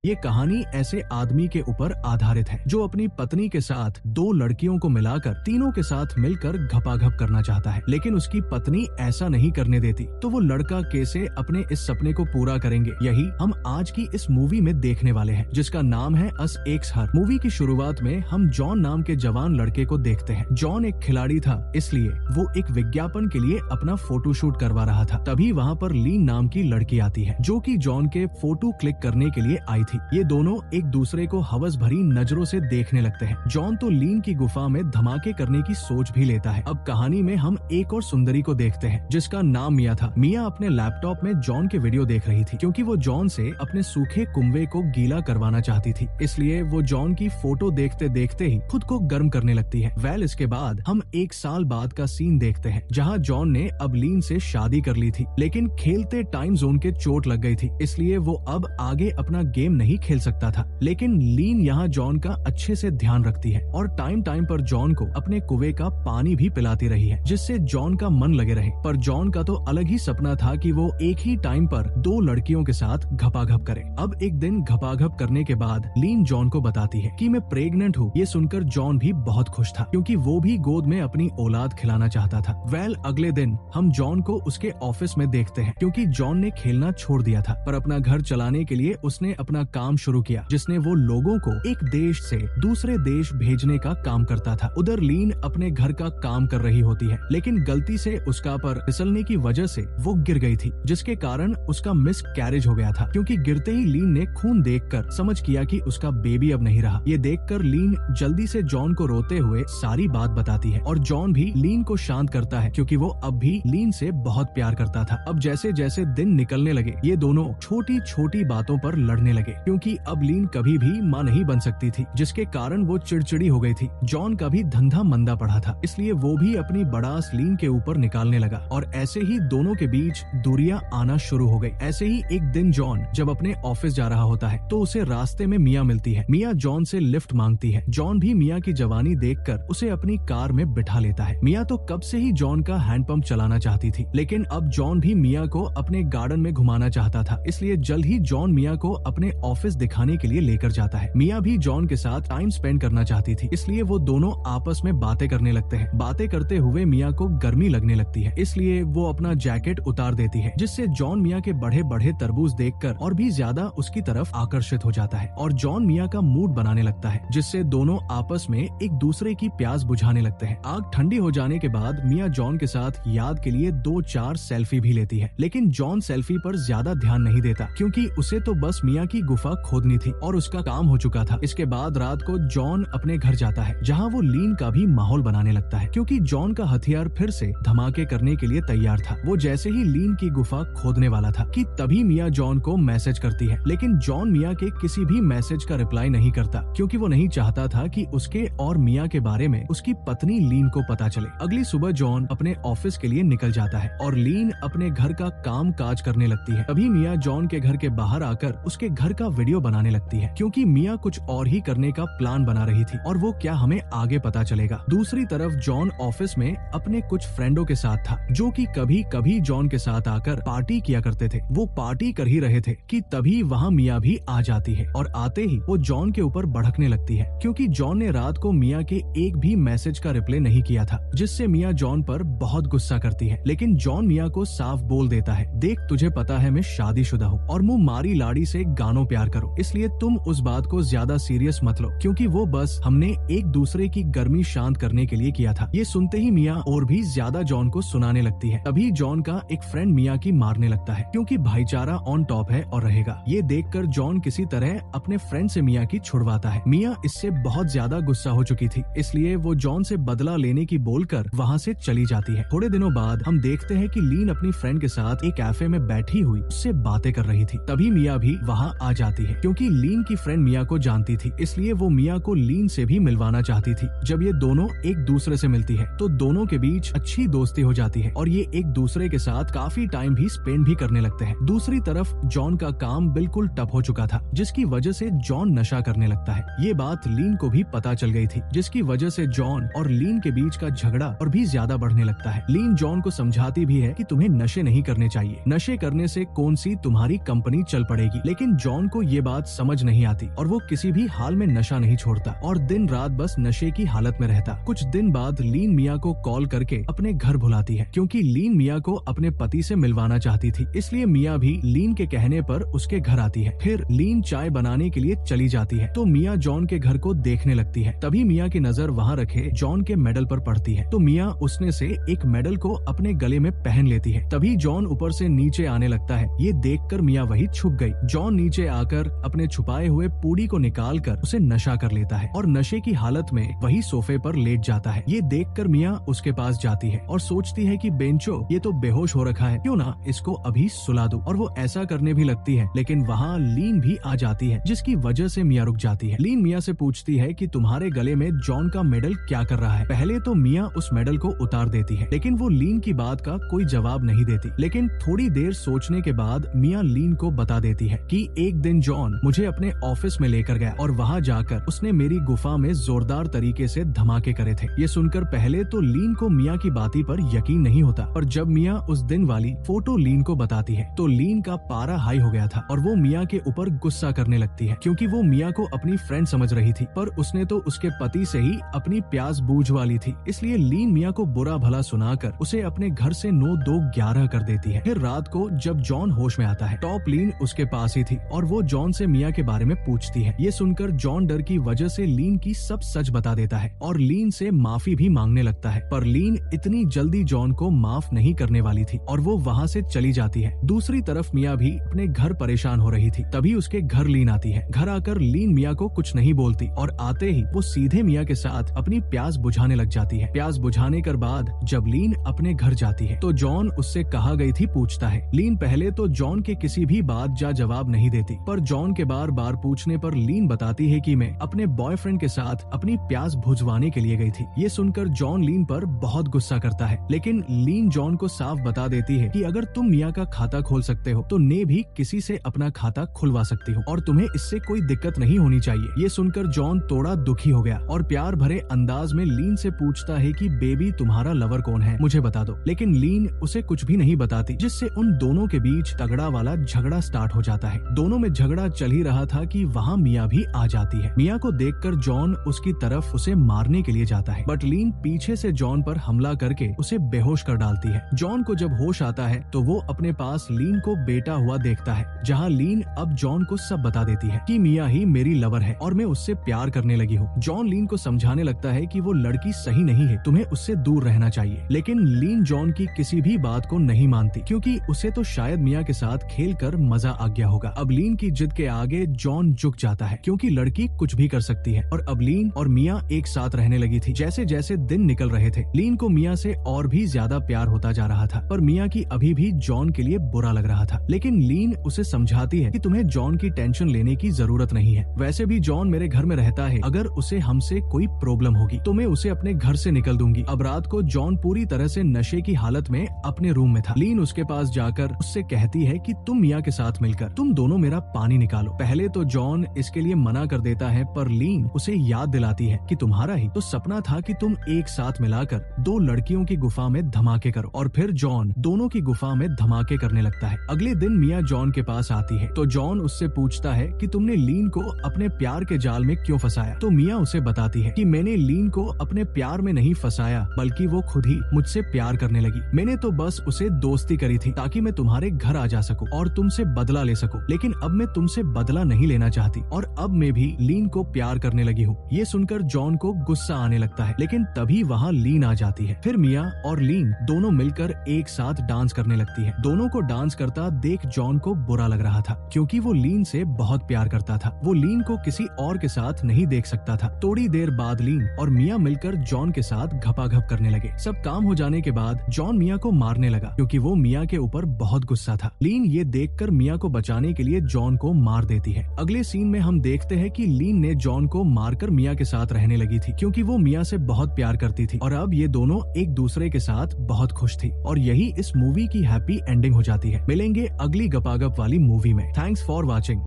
ये कहानी ऐसे आदमी के ऊपर आधारित है जो अपनी पत्नी के साथ दो लड़कियों को मिलाकर तीनों के साथ मिलकर घपाघप करना चाहता है, लेकिन उसकी पत्नी ऐसा नहीं करने देती। तो वो लड़का कैसे अपने इस सपने को पूरा करेंगे, यही हम आज की इस मूवी में देखने वाले हैं, जिसका नाम है अस एक्स हर। मूवी की शुरुआत में हम जॉन नाम के जवान लड़के को देखते हैं। जॉन एक खिलाड़ी था, इसलिए वो एक विज्ञापन के लिए अपना फोटोशूट करवा रहा था। तभी वहाँ पर लीन नाम की लड़की आती है, जो कि जॉन के फोटो क्लिक करने के लिए आई थी। ये दोनों एक दूसरे को हवस भरी नजरों से देखने लगते हैं। जॉन तो लीन की गुफा में धमाके करने की सोच भी लेता है। अब कहानी में हम एक और सुंदरी को देखते हैं, जिसका नाम मिया था। मिया अपने लैपटॉप में जॉन के वीडियो देख रही थी, क्योंकि वो जॉन से अपने सूखे कुंबे को गीला करवाना चाहती थी। इसलिए वो जॉन की फोटो देखते देखते ही खुद को गर्म करने लगती है। इसके बाद हम एक साल बाद का सीन देखते हैं, जहाँ जॉन ने अब लीन से शादी कर ली थी, लेकिन खेलते टाइम जोन के चोट लग गई थी, इसलिए वो अब आगे अपना गेम नहीं खेल सकता था। लेकिन लीन यहाँ जॉन का अच्छे से ध्यान रखती है और टाइम टाइम पर जॉन को अपने कुएं का पानी भी पिलाती रही है, जिससे जॉन का मन लगे रहे। पर जॉन का तो अलग ही सपना था कि वो एक ही टाइम पर दो लड़कियों के साथ घपाघप करे। अब एक दिन घपाघप करने के बाद लीन जॉन को बताती है कि मैं प्रेग्नेंट हूँ। ये सुनकर जॉन भी बहुत खुश था, क्योंकि वो भी गोद में अपनी औलाद खिलाना चाहता था। अगले दिन हम जॉन को उसके ऑफिस में देखते हैं, क्योंकि जॉन ने खेलना छोड़ दिया था, पर अपना घर चलाने के लिए उसने अपना काम शुरू किया, जिसने वो लोगों को एक देश से दूसरे देश भेजने का काम करता था। उधर लीन अपने घर का काम कर रही होती है, लेकिन गलती से उसका पर फिसलने की वजह से वो गिर गई थी, जिसके कारण उसका मिस कैरेज हो गया था। क्योंकि गिरते ही लीन ने खून देखकर समझ किया कि उसका बेबी अब नहीं रहा। ये देखकर लीन जल्दी से जॉन को रोते हुए सारी बात बताती है, और जॉन भी लीन को शांत करता है, क्योंकि वो अब भी लीन से बहुत प्यार करता था। अब जैसे जैसे दिन निकलने लगे, ये दोनों छोटी छोटी बातों पर लड़ने लगे, क्योंकि अब लीन कभी भी माँ नहीं बन सकती थी, जिसके कारण वो चिड़चिड़ी हो गई थी। जॉन का भी धंधा मंदा पड़ा था, इसलिए वो भी अपनी बड़ास लीन के ऊपर निकालने लगा, और ऐसे ही दोनों के बीच दूरियां आना शुरू हो गई। ऐसे ही एक दिन जॉन जब अपने ऑफिस जा रहा होता है, तो उसे रास्ते में मिया मिलती है। मिया जॉन से लिफ्ट मांगती है। जॉन भी मिया की जवानी देखकर उसे अपनी कार में बिठा लेता है। मिया तो कब से ही जॉन का हैंडपंप चलाना चाहती थी, लेकिन अब जॉन भी मिया को अपने गार्डन में घुमाना चाहता था, इसलिए जल्द ही जॉन मिया को अपने ऑफिस दिखाने के लिए लेकर जाता है। मिया भी जॉन के साथ टाइम स्पेंड करना चाहती थी, इसलिए वो दोनों आपस में बातें करने लगते हैं। बातें करते हुए मिया को गर्मी लगने लगती है, इसलिए वो अपना जैकेट उतार देती है, जिससे जॉन मिया के बढ़े बढ़े तरबूज देखकर और भी ज्यादा उसकी तरफ आकर्षित हो जाता है, और जॉन मिया का मूड बनाने लगता है, जिससे दोनों आपस में एक दूसरे की प्यास बुझाने लगते हैं। आग ठंडी हो जाने के बाद मिया जॉन के साथ याद के लिए 2-4 सेल्फी भी लेती है, लेकिन जॉन सेल्फी पर ज्यादा ध्यान नहीं देता, क्योंकि उसे तो बस मिया की गुफा खोदनी थी और उसका काम हो चुका था। इसके बाद रात को जॉन अपने घर जाता है, जहाँ वो लीन का भी माहौल बनाने लगता है, क्योंकि जॉन का हथियार फिर से धमाके करने के लिए तैयार था। वो जैसे ही लीन की गुफा खोदने वाला था कि तभी मिया जॉन को मैसेज करती है, लेकिन जॉन मिया के किसी भी मैसेज का रिप्लाई नहीं करता, क्योंकि वो नहीं चाहता था कि उसके और मिया के बारे में उसकी पत्नी लीन को पता चले। अगली सुबह जॉन अपने ऑफिस के लिए निकल जाता है और लीन अपने घर का काम काज करने लगती है। तभी मिया जॉन के घर के बाहर आकर उसके घर का वीडियो बनाने लगती है, क्योंकि मिया कुछ और ही करने का प्लान बना रही थी, और वो क्या हमें आगे पता चलेगा। दूसरी तरफ जॉन ऑफिस में अपने कुछ फ्रेंडों के साथ था, जो कि कभी कभी जॉन के साथ आकर पार्टी किया करते थे। वो पार्टी कर ही रहे थे कि तभी वहाँ मिया भी आ जाती है, और आते ही वो जॉन के ऊपर भड़कने लगती है, क्योंकि जॉन ने रात को मिया के एक भी मैसेज का रिप्लाई नहीं किया था, जिससे मिया जॉन पर बहुत गुस्सा करती है। लेकिन जॉन मिया को साफ बोल देता है, देख तुझे पता है मैं शादीशुदा हूँ और मुँह मारी लाड़ी से गानों प्यार करो, इसलिए तुम उस बात को ज्यादा सीरियस मत लो, क्योंकि वो बस हमने एक दूसरे की गर्मी शांत करने के लिए किया था। ये सुनते ही मिया और भी ज्यादा जॉन को सुनाने लगती है। तभी जॉन का एक फ्रेंड मिया की मारने लगता है, क्योंकि भाईचारा ऑन टॉप है और रहेगा। ये देखकर जॉन किसी तरह अपने फ्रेंड से मिया की छुड़वाता है। मिया इससे बहुत ज्यादा गुस्सा हो चुकी थी, इसलिए वो जॉन से बदला लेने की बोलकर वहाँ से चली जाती है। थोड़े दिनों बाद हम देखते हैं कि लीन अपनी फ्रेंड के साथ एक कैफे में बैठी हुई उससे बातें कर रही थी। तभी मिया भी वहाँ आ जाती है, क्योंकि लीन की फ्रेंड मिया को जानती थी, इसलिए वो मिया को लीन से भी मिलवाना चाहती थी। जब ये दोनों एक दूसरे से मिलती है, तो दोनों के बीच अच्छी दोस्ती हो जाती है, और ये एक दूसरे के साथ काफी टाइम भी स्पेंड भी करने लगते हैं। दूसरी तरफ जॉन का काम बिल्कुल टप हो चुका था, जिसकी वजह से जॉन नशा करने लगता है। ये बात लीन को भी पता चल गई थी, जिसकी वजह से जॉन और लीन के बीच का झगड़ा और भी ज्यादा बढ़ने लगता है। लीन जॉन को समझाती भी है कि तुम्हें नशे नहीं करने चाहिए, नशे करने से कौन सी तुम्हारी कंपनी चल पड़ेगी, लेकिन जॉन को ये बात समझ नहीं आती और वो किसी भी हाल में नशा नहीं छोड़ता और दिन रात बस नशे की हालत में रहता। कुछ दिन बाद लीन मिया को कॉल करके अपने घर बुलाती है क्योंकि लीन मिया को अपने पति से मिलवाना चाहती थी, इसलिए मिया भी लीन के कहने पर उसके घर आती है। फिर लीन चाय बनाने के लिए चली जाती है तो मिया जॉन के घर को देखने लगती है। तभी मिया की नजर वहाँ रखे जॉन के मेडल पर पड़ती है तो मिया उसने से एक मेडल को अपने गले में पहन लेती है। तभी जॉन ऊपर से नीचे आने लगता है। ये देखकर मिया वही छुप गई। जॉन नीचे आकर अपने छुपाए हुए पूड़ी को निकाल कर उसे नशा कर लेता है और नशे की हालत में वही सोफे पर लेट जाता है। ये देखकर मिया उसके पास जाती है और सोचती है कि बेंचो ये तो बेहोश हो रखा है, क्यों ना इसको अभी सुला दूं। और वो ऐसा करने भी लगती है, लेकिन वहाँ लीन भी आ जाती है जिसकी वजह से मिया रुक जाती है। लीन मिया से पूछती है कि तुम्हारे गले में जॉन का मेडल क्या कर रहा है। पहले तो मिया उस मेडल को उतार देती है, लेकिन वो लीन की बात का कोई जवाब नहीं देती। लेकिन थोड़ी देर सोचने के बाद मिया लीन को बता देती है कि एक दिन जॉन मुझे अपने ऑफिस में लेकर गया और वहाँ जाकर उसने मेरी गुफा में जोरदार तरीके से धमाके करे थे। ये सुनकर पहले तो लीन को मिया की बाती पर यकीन नहीं होता, पर जब मिया उस दिन वाली फोटो लीन को बताती है तो लीन का पारा हाई हो गया था और वो मिया के ऊपर गुस्सा करने लगती है क्योंकि वो मिया को अपनी फ्रेंड समझ रही थी, पर उसने तो उसके पति से ही अपनी प्यास बूझ वाली थी। इसलिए लीन मिया को बुरा भला सुनाकर उसे अपने घर से 9-2-11 कर देती है। फिर रात को जब जॉन होश में आता है, टॉप लीन उसके पास ही थी और वो जॉन से मिया के बारे में पूछती है। ये सुनकर जॉन डर की वजह से लीन की सब सच बता देता है और लीन से माफी भी मांगने लगता है, पर लीन इतनी जल्दी जॉन को माफ नहीं करने वाली थी और वो वहाँ से चली जाती है। दूसरी तरफ मिया भी अपने घर परेशान हो रही थी। तभी उसके घर लीन आती है। घर आकर लीन मिया को कुछ नहीं बोलती और आते ही वो सीधे मिया के साथ अपनी प्यास बुझाने लग जाती है। प्यास बुझाने के बाद जब लीन अपने घर जाती है तो जॉन उससे कहा गई थी पूछता है। लीन पहले तो जॉन के किसी भी बात जा जवाब नहीं देती, पर जॉन के बार बार पूछने पर लीन बताती है कि मैं अपने बॉयफ्रेंड के साथ अपनी प्यास बुझवाने के लिए गई थी। ये सुनकर जॉन लीन पर बहुत गुस्सा करता है, लेकिन लीन जॉन को साफ बता देती है कि अगर तुम मिया का खाता खोल सकते हो तो ने भी किसी से अपना खाता खुलवा सकती हो और तुम्हें इससे कोई दिक्कत नहीं होनी चाहिए। ये सुनकर जॉन थोड़ा दुखी हो गया और प्यार भरे अंदाज में लीन से पूछता है कि बेबी तुम्हारा लवर कौन है, मुझे बता दो। लेकिन लीन उसे कुछ भी नहीं बताती, जिससे उन दोनों के बीच तगड़ा वाला झगड़ा स्टार्ट हो जाता है। दोनों में झगड़ा चल ही रहा था कि वहाँ मिया भी आ जाती है। मिया को देखकर जॉन उसकी तरफ उसे मारने के लिए जाता है, बट लीन पीछे से जॉन पर हमला करके उसे बेहोश कर डालती है। जॉन को जब होश आता है तो वो अपने पास लीन को बेटा हुआ देखता है, जहाँ लीन अब जॉन को सब बता देती है कि मिया ही मेरी लवर है और मैं उससे प्यार करने लगी हूँ। जॉन लीन को समझाने लगता है कि वो लड़की सही नहीं है, तुम्हें उससे दूर रहना चाहिए। लेकिन लीन जॉन की किसी भी बात को नहीं मानती क्योंकि उसे तो शायद मिया के साथ खेल कर मजा आ गया होगा। अब लीन की जिद के आगे जॉन झुक जाता है क्योंकि लड़की कुछ भी कर सकती है और अब लीन और मिया एक साथ रहने लगी थी। जैसे जैसे दिन निकल रहे थे, लीन को मिया से और भी ज्यादा प्यार होता जा रहा था, पर मिया की अभी भी जॉन के लिए बुरा लग रहा था। लेकिन लीन उसे समझाती है कि तुम्हें जॉन की टेंशन लेने की जरूरत नहीं है, वैसे भी जॉन मेरे घर में रहता है, अगर उसे हमसे कोई प्रॉब्लम होगी तो मैं उसे अपने घर से निकल दूंगी। अब रात को जॉन पूरी तरह से नशे की हालत में अपने रूम में था। लीन उसके पास जाकर उससे कहती है कि तुम मिया के साथ मिलकर तुम दोनों मेरा पानी निकालो। पहले तो जॉन इसके लिए मना कर देता है, पर लीन उसे याद दिलाती है कि तुम्हारा ही तो सपना था कि तुम एक साथ मिलाकर 2 लड़कियों की गुफा में धमाके करो, और फिर जॉन दोनों की गुफा में धमाके करने लगता है। अगले दिन मिया जॉन के पास आती है तो जॉन उससे पूछता है कि तुमने लीन को अपने प्यार के जाल में क्यों फंसाया। तो मिया उसे बताती है कि मैंने लीन को अपने प्यार में नहीं फंसाया, बल्कि वो खुद ही मुझसे प्यार करने लगी। मैंने तो बस उसे दोस्ती करी थी ताकि मैं तुम्हारे घर आ जा सकूं और तुमसे बदला ले सकूं, लेकिन अब मैं तुमसे बदला नहीं लेना चाहती और अब मैं भी लीन को प्यार करने लगी हूँ। ये सुनकर जॉन को गुस्सा आने लगता है, लेकिन तभी वहाँ लीन आ जाती है। फिर मिया और लीन दोनों मिलकर एक साथ डांस करने लगती है। दोनों को डांस करता देख जॉन को बुरा लग रहा था क्योंकि वो लीन से बहुत प्यार करता था। वो लीन को किसी और के साथ नहीं देख सकता था। थोड़ी देर बाद लीन और मिया मिलकर जॉन के साथ घपाघप करने लगे। सब काम हो जाने के बाद जॉन मिया को मारने लगा क्योंकि वो मिया के ऊपर बहुत गुस्सा था। लीन ये देखकर मिया को बचाने के लिए जॉन को मार देती है। अगले सीन में हम देखते हैं कि लीन ने जॉन को मारकर मिया के साथ रहने लगी थी क्योंकि वो मिया से बहुत प्यार करती थी और अब ये दोनों एक दूसरे के साथ बहुत खुश थी और यही इस मूवी की हैप्पी एंडिंग हो जाती है। मिलेंगे अगली गपागप वाली मूवी में। Thanks for watching.